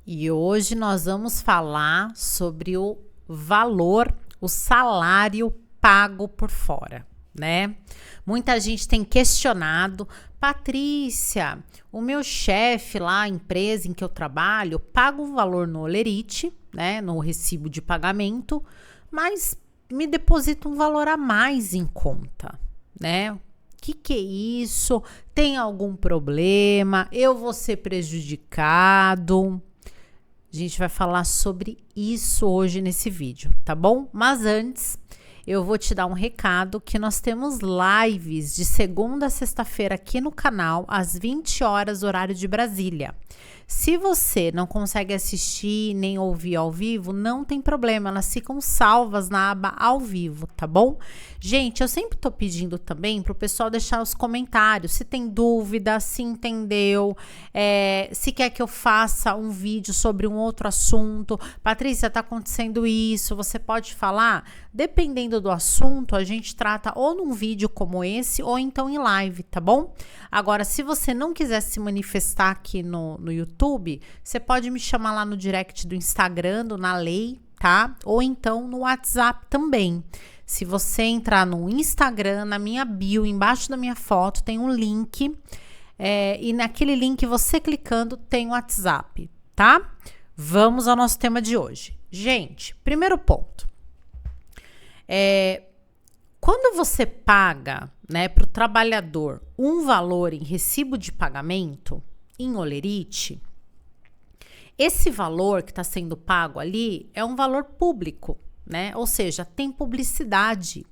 E hoje nós vamos falar sobre o valor, o salário pago por fora, né? Muita gente tem questionado, Patrícia, o meu chefe lá, a empresa em que eu trabalho, paga um valor no Olerite, né, no recibo de pagamento, mas me deposita um valor a mais em conta, né? O que é isso? Tem algum problema? Eu vou ser prejudicado? A gente vai falar sobre isso hoje nesse vídeo, tá bom? Mas antes, eu vou te dar um recado que nós temos lives de segunda a sexta-feira aqui no canal, às 20 horas, horário de Brasília. Se você não consegue assistir nem ouvir ao vivo, não tem problema, elas ficam salvas na aba ao vivo, tá bom? Gente, eu sempre tô pedindo também pro pessoal deixar os comentários, se tem dúvida, se entendeu, se quer que eu faça um vídeo sobre um outro assunto. Patrícia, tá acontecendo isso, você pode falar? Dependendo do assunto, a gente trata ou num vídeo como esse, ou então em live, tá bom? Agora, se você não quiser se manifestar aqui no YouTube, você pode me chamar lá no direct do Instagram, do Na Lei, tá? Ou então no WhatsApp também. Se você entrar no Instagram, na minha bio, embaixo da minha foto, tem um link. E naquele link, você clicando, tem o WhatsApp, tá? Vamos ao nosso tema de hoje. Gente, primeiro ponto. Quando você paga, né, para o trabalhador um valor em recibo de pagamento, em Olerite, esse valor que está sendo pago ali é um valor público, né? Ou seja, tem publicidade.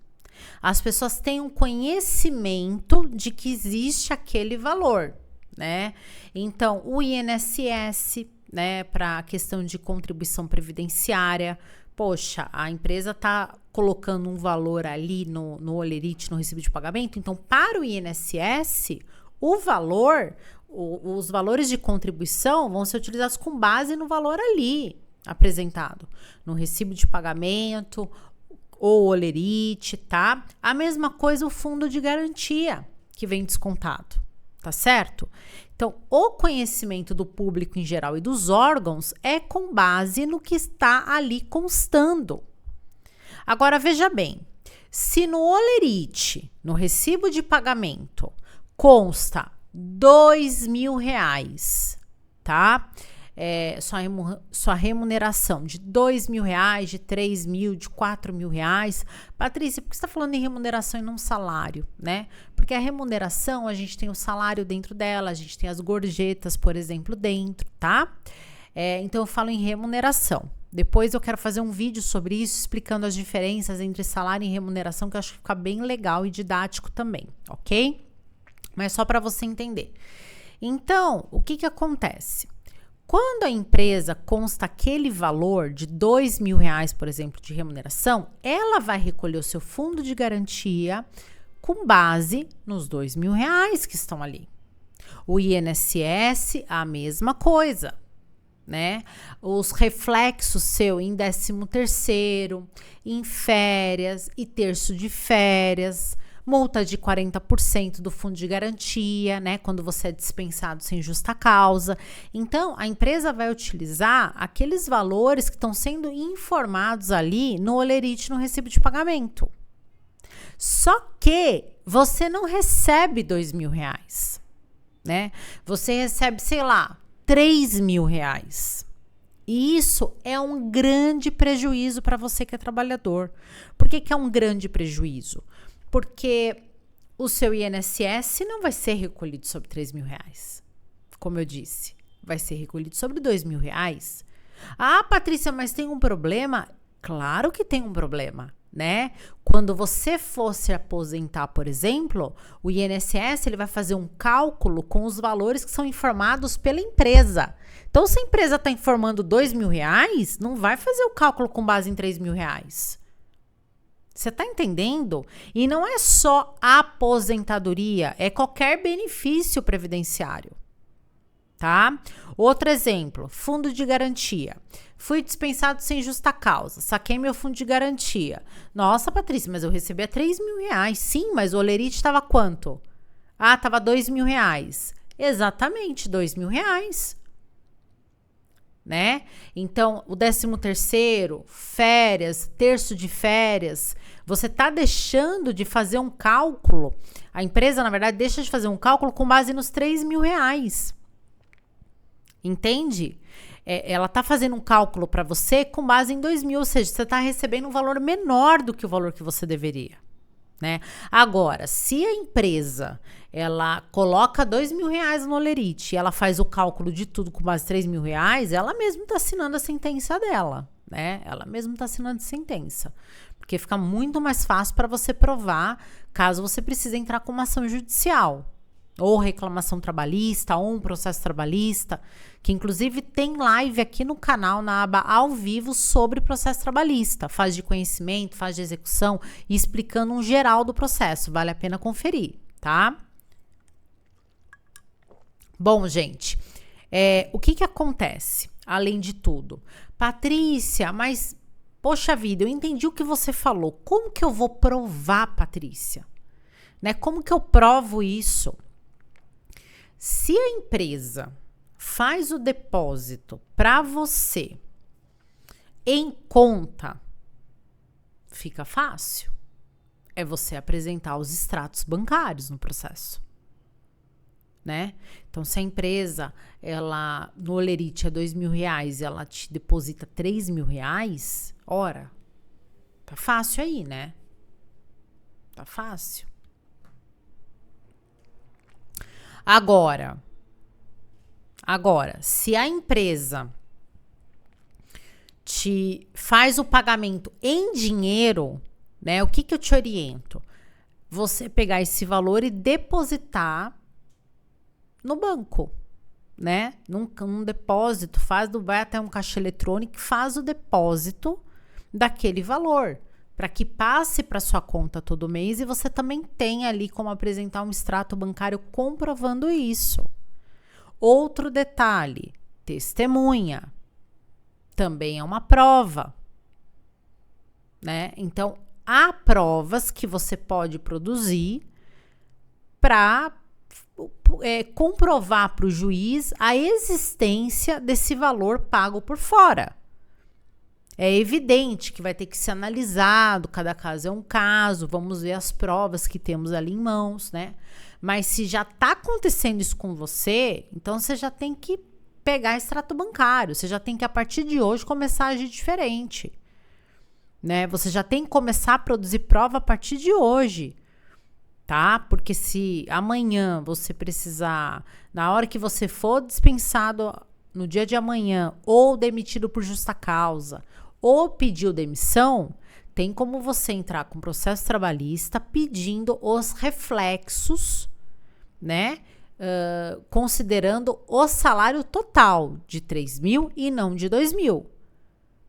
As pessoas têm um conhecimento de que existe aquele valor, né? Então, o INSS, né, para a questão de contribuição previdenciária, poxa, a empresa está colocando um valor ali no Olerite, no recibo de pagamento, então para o INSS, o valor, os valores de contribuição vão ser utilizados com base no valor ali apresentado, no recibo de pagamento ou Olerite, tá? A mesma coisa o fundo de garantia que vem descontado, tá certo? Então, o conhecimento do público em geral e dos órgãos é com base no que está ali constando. Agora, veja bem, se no Olerite, no recibo de pagamento, consta R$2.000, tá? Sua remuneração de R$2.000, de R$3.000, de R$4.000. Patrícia, por que você está falando em remuneração e não salário, né? Porque a remuneração, a gente tem o salário dentro dela, a gente tem as gorjetas, por exemplo, dentro, tá? Então, eu falo em remuneração. Depois eu quero fazer um vídeo sobre isso, explicando as diferenças entre salário e remuneração, que eu acho que fica bem legal e didático também, ok? Mas só para você entender. Então, o que acontece? Quando a empresa consta aquele valor de R$2.000, por exemplo, de remuneração, ela vai recolher o seu fundo de garantia com base nos R$2.000 que estão ali. O INSS, a mesma coisa, né? Os reflexos seu em 13º, em férias e terço de férias, multa de 40% do fundo de garantia, né? Quando você é dispensado sem justa causa. Então, a empresa vai utilizar aqueles valores que estão sendo informados ali no Olerite, no recibo de pagamento. Só que você não recebe R$2.000, né? Você recebe, sei lá, R$3.000. E isso é um grande prejuízo para você que é trabalhador. Por que é um grande prejuízo? Porque o seu INSS não vai ser recolhido sobre R$3.000. Como eu disse, vai ser recolhido sobre R$2.000. Ah, Patrícia, mas tem um problema? Claro que tem um problema, né? Quando você for se aposentar, por exemplo, o INSS ele vai fazer um cálculo com os valores que são informados pela empresa. Então, se a empresa está informando R$2.000, não vai fazer o cálculo com base em R$3.000. Você está entendendo? E não é só aposentadoria, é qualquer benefício previdenciário, tá? Outro exemplo, fundo de garantia. Fui dispensado sem justa causa, saquei meu fundo de garantia. Nossa, Patrícia, mas eu recebia R$3.000. Sim, mas o Olerite estava quanto? Ah, estava R$2.000. Exatamente, R$2.000. né? Então, o 13º, férias, terço de férias, você tá deixando de fazer um cálculo. A empresa, na verdade, deixa de fazer um cálculo com base nos R$ 3.000. Entende? Ela tá fazendo um cálculo para você com base em 2.000, ou seja, você tá recebendo um valor menor do que o valor que você deveria, né? Agora, se a empresa ela coloca R$ 2.000 no Olerite e ela faz o cálculo de tudo com base em R$ 3.000, ela mesma tá assinando a sentença dela, né? Ela mesma tá assinando a sentença, porque fica muito mais fácil para você provar caso você precise entrar com uma ação judicial, ou reclamação trabalhista, ou um processo trabalhista, que inclusive tem live aqui no canal, na aba ao vivo, sobre processo trabalhista, fase de conhecimento, fase de execução, e explicando um geral do processo, vale a pena conferir, tá? Bom, gente, o que acontece, além de tudo? Patrícia, mas, poxa vida, eu entendi o que você falou, como que eu vou provar, Patrícia? Né? Como que eu provo isso? Se a empresa faz o depósito para você em conta, fica fácil. É você apresentar os extratos bancários no processo, né? Então, se a empresa, ela no Olerite é R$ 2.000 e ela te deposita R$ 3.000, ora, tá fácil aí, né? Tá fácil. Agora, se a empresa te faz o pagamento em dinheiro, né? O que eu te oriento? Você pegar esse valor e depositar no banco, né? Num depósito, vai até um caixa eletrônico e faz o depósito daquele valor, para que passe para sua conta todo mês e você também tenha ali como apresentar um extrato bancário comprovando isso. Outro detalhe, testemunha, também é uma prova, né? Então, há provas que você pode produzir para comprovar para o juiz a existência desse valor pago por fora. É evidente que vai ter que ser analisado, cada caso é um caso, vamos ver as provas que temos ali em mãos, né? Mas se já está acontecendo isso com você, então você já tem que pegar extrato bancário, você já tem que, a partir de hoje, começar a agir diferente, né? Você já tem que começar a produzir prova a partir de hoje, tá? Porque se amanhã você precisar, na hora que você for dispensado no dia de amanhã, ou demitido por justa causa, ou pediu demissão, tem como você entrar com processo trabalhista pedindo os reflexos, né? Considerando o salário total de 3.000 e não de 2.000.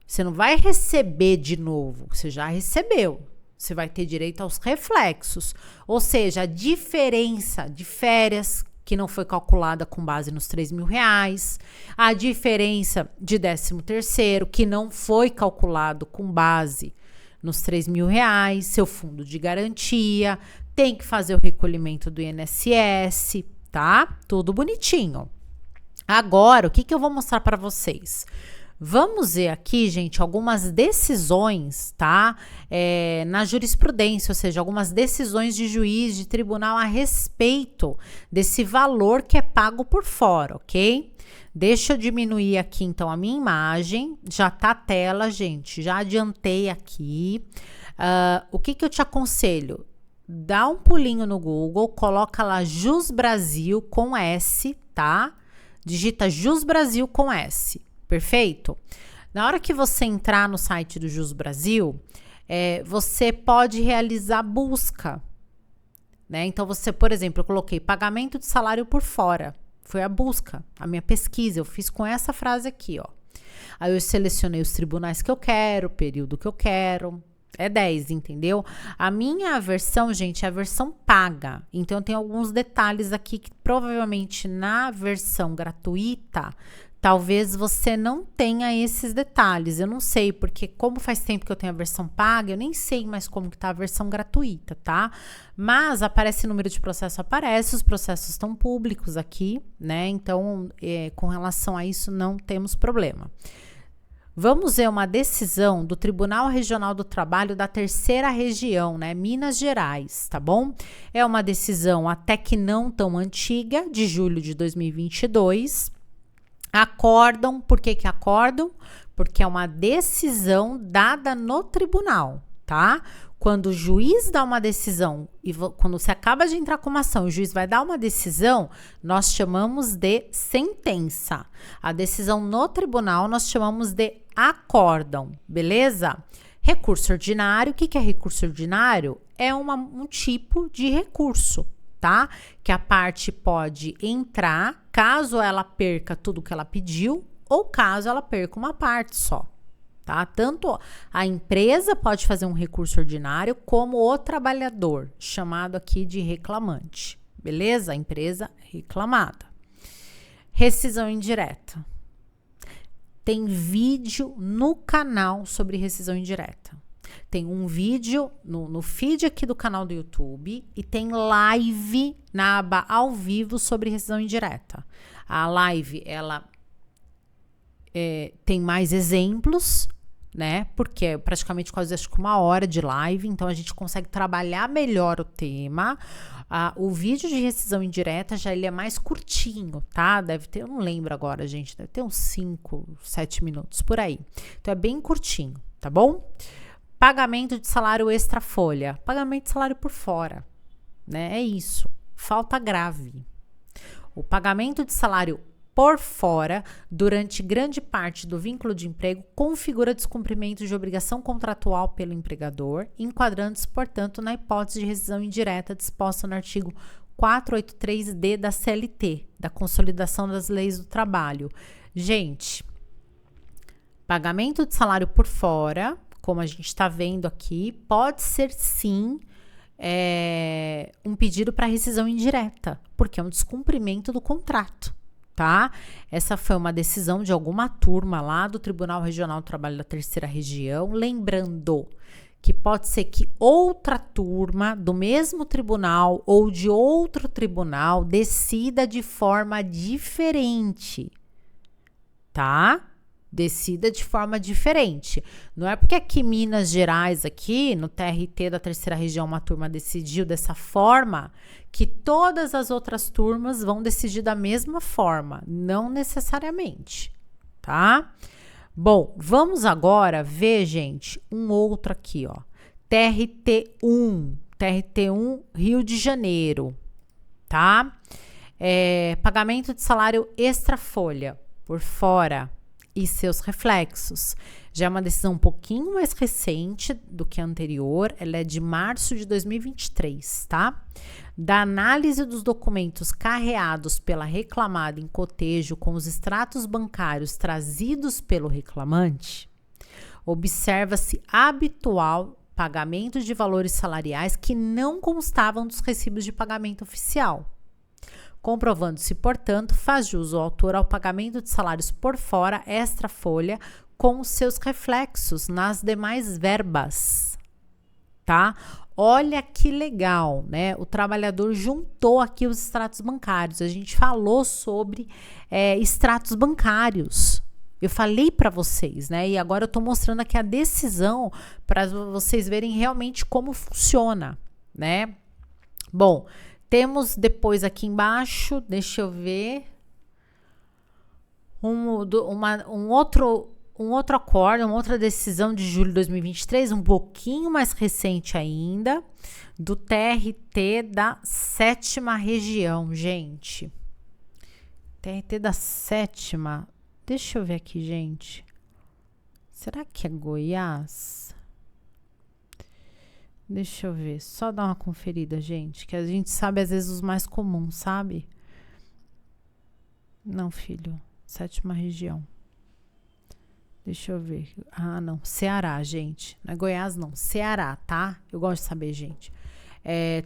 Você não vai receber de novo, você já recebeu. Você vai ter direito aos reflexos, ou seja, a diferença de férias que não foi calculada com base nos R$ 3.000, a diferença de 13º que não foi calculado com base nos R$ 3.000, seu fundo de garantia, tem que fazer o recolhimento do INSS, tá? Tudo bonitinho. Agora, o que eu vou mostrar para vocês? Vamos ver aqui, gente, algumas decisões, tá? Na jurisprudência, ou seja, algumas decisões de juiz, de tribunal a respeito desse valor que é pago por fora, ok? Deixa eu diminuir aqui, então, a minha imagem. Já tá a tela, gente, já adiantei aqui. O que eu te aconselho? Dá um pulinho no Google, coloca lá Jus Brasil com S, tá? Digita Jus Brasil com S. Perfeito? Na hora que você entrar no site do Jus Brasil, você pode realizar busca, né? Então, você, por exemplo, eu coloquei pagamento de salário por fora. Foi a busca, a minha pesquisa. Eu fiz com essa frase aqui, ó. Aí eu selecionei os tribunais que eu quero, o período que eu quero. É 10, entendeu? A minha versão, gente, é a versão paga. Então, tem alguns detalhes aqui que provavelmente na versão gratuita talvez você não tenha esses detalhes. Eu não sei, porque como faz tempo que eu tenho a versão paga, eu nem sei mais como que tá a versão gratuita, tá? Mas aparece número de processo, aparece, os processos estão públicos aqui, né? Então, com relação a isso, não temos problema. Vamos ver uma decisão do Tribunal Regional do Trabalho da Terceira Região, né? Minas Gerais, tá bom? É uma decisão até que não tão antiga, de julho de 2022. Acordam, por que que acordam? Porque é uma decisão dada no tribunal, tá? Quando o juiz dá uma decisão e quando você acaba de entrar com uma ação, o juiz vai dar uma decisão, nós chamamos de sentença. A decisão no tribunal nós chamamos de acórdão, beleza? Recurso ordinário, o que que é recurso ordinário? É um tipo de recurso, tá? Que a parte pode entrar caso ela perca tudo que ela pediu ou caso ela perca uma parte só. Tá? Tanto a empresa pode fazer um recurso ordinário, como o trabalhador, chamado aqui de reclamante. Beleza? A empresa reclamada. Rescisão indireta. Tem vídeo no canal sobre rescisão indireta. Tem um vídeo no feed aqui do canal do YouTube e tem live na aba ao vivo sobre rescisão indireta. A live, ela tem mais exemplos, né? Porque é praticamente quase acho que 1 hora de live, então a gente consegue trabalhar melhor o tema. O vídeo de rescisão indireta já ele é mais curtinho, tá? Deve ter, eu não lembro agora, gente, deve ter uns 5, 7 minutos por aí. Então é bem curtinho, tá bom? Pagamento de salário extra folha, pagamento de salário por fora, né? É isso, falta grave. O pagamento de salário por fora, durante grande parte do vínculo de emprego, configura descumprimento de obrigação contratual pelo empregador, enquadrando-se, portanto, na hipótese de rescisão indireta disposta no artigo 483-D da CLT, da Consolidação das Leis do Trabalho. Gente, pagamento de salário por fora, como a gente está vendo aqui, pode ser sim um pedido para rescisão indireta, porque é um descumprimento do contrato. Tá? Essa foi uma decisão de alguma turma lá do Tribunal Regional do Trabalho da Terceira Região, lembrando que pode ser que outra turma do mesmo tribunal ou de outro tribunal decida de forma diferente, tá? Decida de forma diferente. Não é porque aqui em Minas Gerais, aqui no TRT da Terceira Região, uma turma decidiu dessa forma, que todas as outras turmas vão decidir da mesma forma. Não necessariamente, tá? Bom, vamos agora ver, gente, um outro aqui, ó. TRT1 Rio de Janeiro, tá? Pagamento de salário extra folha, por fora, e seus reflexos. Já é uma decisão um pouquinho mais recente do que a anterior, ela é de março de 2023, tá? Da análise dos documentos carreados pela reclamada em cotejo com os extratos bancários trazidos pelo reclamante, observa-se habitual pagamento de valores salariais que não constavam dos recibos de pagamento oficial. Comprovando-se, portanto, faz jus o autor ao pagamento de salários por fora, extra folha, com os seus reflexos nas demais verbas, tá? Olha que legal, né? O trabalhador juntou aqui os extratos bancários. A gente falou sobre extratos bancários. Eu falei para vocês, né? E agora eu tô mostrando aqui a decisão para vocês verem realmente como funciona, né? Bom, temos depois aqui embaixo, deixa eu ver, um outro acordo, uma outra decisão de julho de 2023, um pouquinho mais recente ainda, do TRT da 7ª Região, gente. TRT da 7ª, deixa eu ver aqui, gente. Será que é Goiás? Deixa eu ver, só dar uma conferida, gente, que a gente sabe às vezes os mais comuns, sabe? Não, filho, 7ª Região. Deixa eu ver. Ah, não, Ceará, gente. Não é Goiás, não, Ceará, tá? Eu gosto de saber, gente.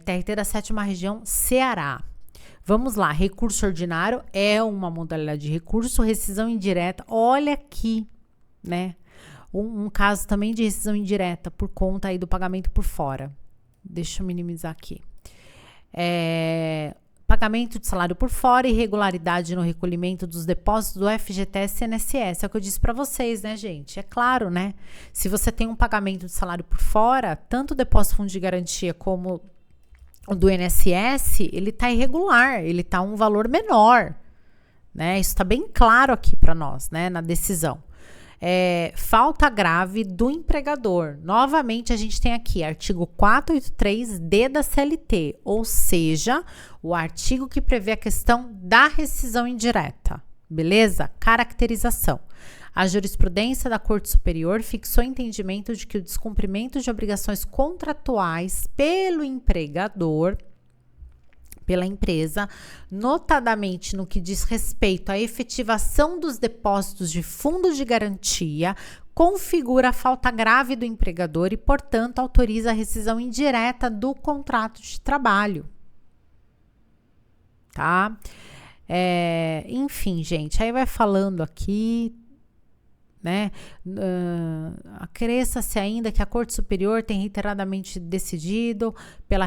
TRT da 7ª Região, Ceará. Vamos lá, recurso ordinário é uma modalidade de recurso, rescisão indireta, olha aqui, né? Um caso também de rescisão indireta por conta aí do pagamento por fora. Deixa eu minimizar aqui. Pagamento de salário por fora, irregularidade no recolhimento dos depósitos do FGTS e INSS. É o que eu disse para vocês, né, gente? É claro, né? Se você tem um pagamento de salário por fora, tanto o depósito fundo de garantia como o do INSS, ele tá irregular, ele tá um valor menor, né? Isso tá bem claro aqui para nós, né, na decisão. Falta grave do empregador. Novamente, a gente tem aqui artigo 483D da CLT, ou seja, o artigo que prevê a questão da rescisão indireta. Beleza? Caracterização. A jurisprudência da Corte Superior fixou o entendimento de que o descumprimento de obrigações contratuais pelo empregador, pela empresa, notadamente no que diz respeito à efetivação dos depósitos de fundo de garantia, configura a falta grave do empregador e, portanto, autoriza a rescisão indireta do contrato de trabalho. Tá? Enfim, gente, aí vai falando aqui, né? Acresça-se ainda que a Corte Superior tem reiteradamente decidido pela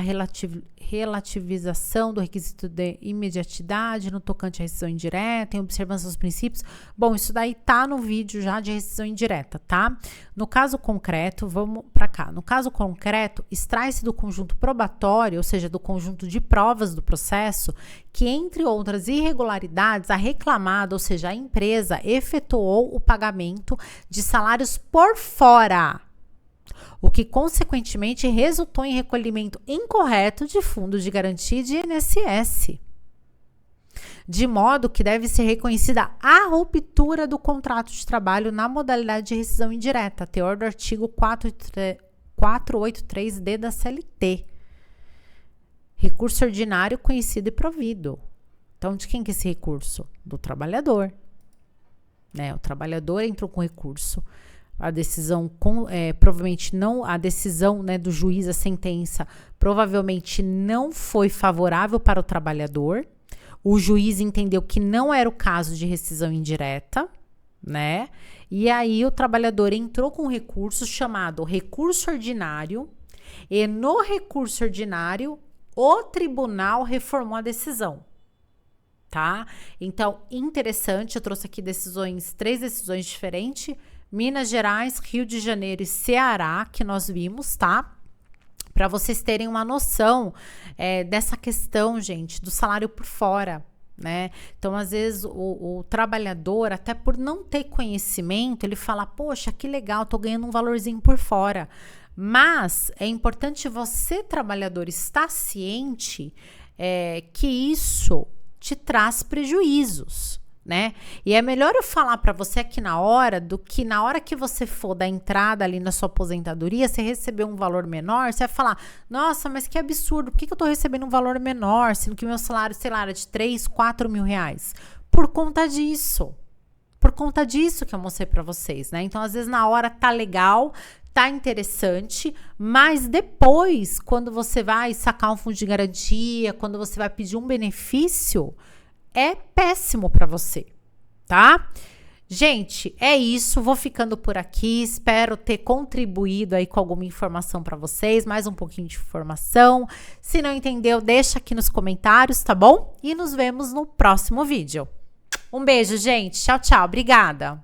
relativização do requisito de imediatidade no tocante à rescisão indireta, em observância dos princípios. Bom, isso daí tá no vídeo já de rescisão indireta, tá? No caso concreto, vamos para cá. No caso concreto, extrai-se do conjunto probatório, ou seja, do conjunto de provas do processo, que, entre outras irregularidades, a reclamada, ou seja, a empresa, efetuou o pagamento de salários por fora, o que consequentemente resultou em recolhimento incorreto de fundos de garantia e de INSS, de modo que deve ser reconhecida a ruptura do contrato de trabalho na modalidade de rescisão indireta, teor do artigo 483D da CLT. Recurso ordinário conhecido e provido. Então, de quem que é esse recurso? Do trabalhador. Né? O trabalhador entrou com recurso. A decisão, provavelmente não, a decisão, né, do juiz, a sentença, provavelmente não foi favorável para o trabalhador. O juiz entendeu que não era o caso de rescisão indireta, né? E aí o trabalhador entrou com um recurso chamado recurso ordinário, e no recurso ordinário o tribunal reformou a decisão, tá? Então, interessante, eu trouxe aqui três decisões diferentes, Minas Gerais, Rio de Janeiro e Ceará, que nós vimos, tá? Para vocês terem uma noção dessa questão, gente, do salário por fora, né? Então, às vezes, o trabalhador, até por não ter conhecimento, ele fala, poxa, que legal, tô ganhando um valorzinho por fora. Mas é importante você, trabalhador, estar ciente que isso te traz prejuízos, né? E é melhor eu falar para você aqui na hora do que na hora que você for dar entrada ali na sua aposentadoria, você receber um valor menor, você vai falar, nossa, mas que absurdo, por que eu tô recebendo um valor menor, sendo que meu salário, sei lá, era de 3, 4 mil reais? Por conta disso. Por conta disso que eu mostrei para vocês, né? Então, às vezes, na hora tá legal, tá interessante, mas depois, quando você vai sacar um fundo de garantia, quando você vai pedir um benefício, é péssimo para você, tá? Gente, é isso, vou ficando por aqui, espero ter contribuído aí com alguma informação para vocês, mais um pouquinho de informação. Se não entendeu, deixa aqui nos comentários, tá bom? E nos vemos no próximo vídeo. Um beijo, gente. Tchau, tchau. Obrigada.